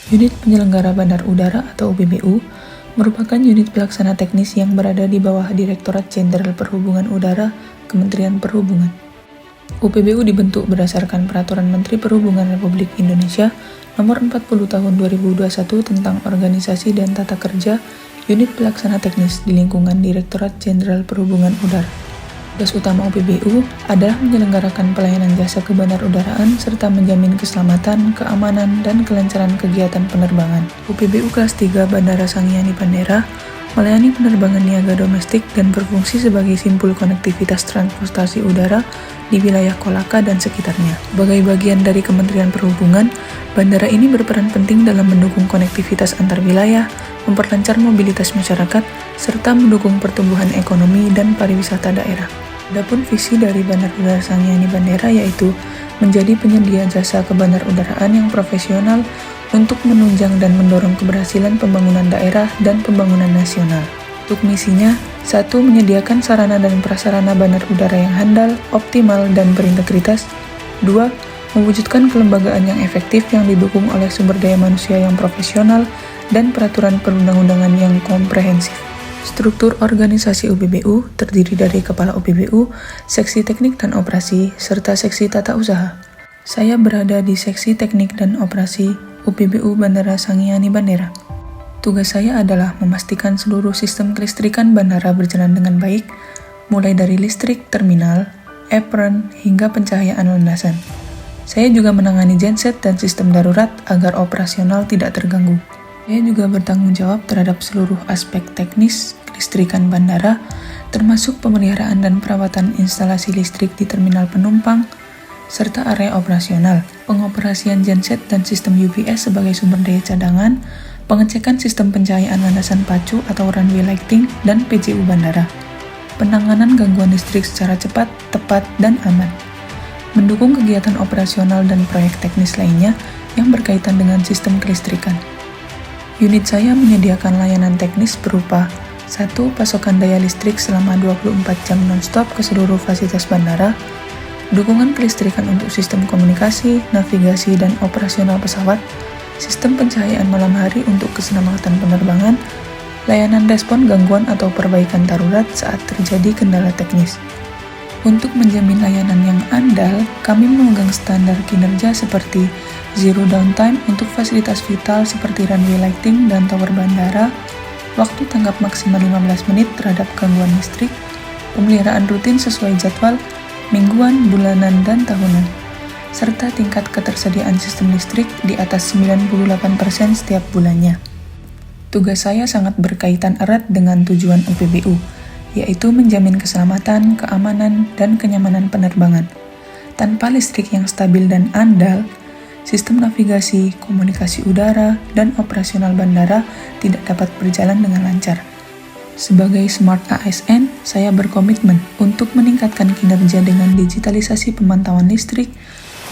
Unit Penyelenggara Bandar Udara atau UPBU merupakan unit pelaksana teknis yang berada di bawah Direktorat Jenderal Perhubungan Udara, Kementerian Perhubungan. UPBU dibentuk berdasarkan Peraturan Menteri Perhubungan Republik Indonesia Nomor 40 Tahun 2021 tentang Organisasi dan Tata Kerja Unit Pelaksana Teknis di lingkungan Direktorat Jenderal Perhubungan Udara. Tugas utama UPBU adalah menyelenggarakan pelayanan jasa kebandarudaraan serta menjamin keselamatan, keamanan, dan kelancaran kegiatan penerbangan. UPBU kelas 3 Bandara Sangiani Bandera melayani penerbangan niaga domestik dan berfungsi sebagai simpul konektivitas transportasi udara di wilayah Kolaka dan sekitarnya. Sebagai bagian dari Kementerian Perhubungan, bandara ini berperan penting dalam mendukung konektivitas antar wilayah, memperlancar mobilitas masyarakat, serta mendukung pertumbuhan ekonomi dan pariwisata daerah. Adapun visi dari Bandar Udara Sangiani Bandera yaitu menjadi penyedia jasa kebandarudaraan yang profesional untuk menunjang dan mendorong keberhasilan pembangunan daerah dan pembangunan nasional. Untuk misinya, 1. Menyediakan sarana dan prasarana bandar udara yang handal, optimal, dan berintegritas. 2. Mewujudkan kelembagaan yang efektif yang didukung oleh sumber daya manusia yang profesional dan peraturan perundang-undangan yang komprehensif. Struktur organisasi UPBU terdiri dari Kepala UPBU, Seksi Teknik dan Operasi, serta Seksi Tata Usaha. Saya berada di Seksi Teknik dan Operasi UPBU Bandara Sangiani Bandera. Tugas saya adalah memastikan seluruh sistem kelistrikan bandara berjalan dengan baik, mulai dari listrik, terminal, apron, hingga pencahayaan landasan. Saya juga menangani genset dan sistem darurat agar operasional tidak terganggu. Saya juga bertanggung jawab terhadap seluruh aspek teknis kelistrikan bandara, termasuk pemeliharaan dan perawatan instalasi listrik di terminal penumpang, serta area operasional, pengoperasian genset dan sistem UPS sebagai sumber daya cadangan, pengecekan sistem pencahayaan landasan pacu atau runway lighting, dan PJU bandara, penanganan gangguan listrik secara cepat, tepat, dan aman, mendukung kegiatan operasional dan proyek teknis lainnya yang berkaitan dengan sistem kelistrikan. Unit saya menyediakan layanan teknis berupa 1. Pasokan daya listrik selama 24 jam non-stop ke seluruh fasilitas bandara, dukungan kelistrikan untuk sistem komunikasi, navigasi, dan operasional pesawat, sistem pencahayaan malam hari untuk keselamatan penerbangan, layanan respon gangguan atau perbaikan darurat saat terjadi kendala teknis. Untuk menjamin layanan yang andal, kami memegang standar kinerja seperti zero downtime untuk fasilitas vital seperti runway lighting dan tower bandara, waktu tanggap maksimal 15 menit terhadap gangguan listrik, pemeliharaan rutin sesuai jadwal, mingguan, bulanan, dan tahunan, serta tingkat ketersediaan sistem listrik di atas 98% setiap bulannya. Tugas saya sangat berkaitan erat dengan tujuan UPBU, yaitu menjamin keselamatan, keamanan, dan kenyamanan penerbangan. Tanpa listrik yang stabil dan andal, sistem navigasi, komunikasi udara, dan operasional bandara tidak dapat berjalan dengan lancar. Sebagai Smart ASN, saya berkomitmen untuk meningkatkan kinerja dengan digitalisasi pemantauan listrik,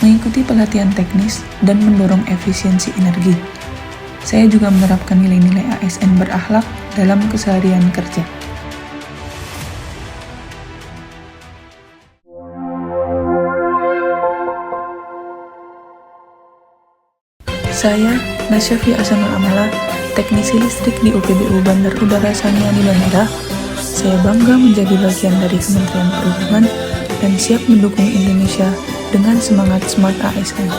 mengikuti pelatihan teknis, dan mendorong efisiensi energi. Saya juga menerapkan nilai-nilai ASN berakhlak dalam keseharian kerja. Saya, Nasyafi Asanul Amala, teknisi listrik di UPBU Bandar Udara Sangiani Bandera. Saya bangga menjadi bagian dari Kementerian Perhubungan dan siap mendukung Indonesia dengan semangat Smart ASN.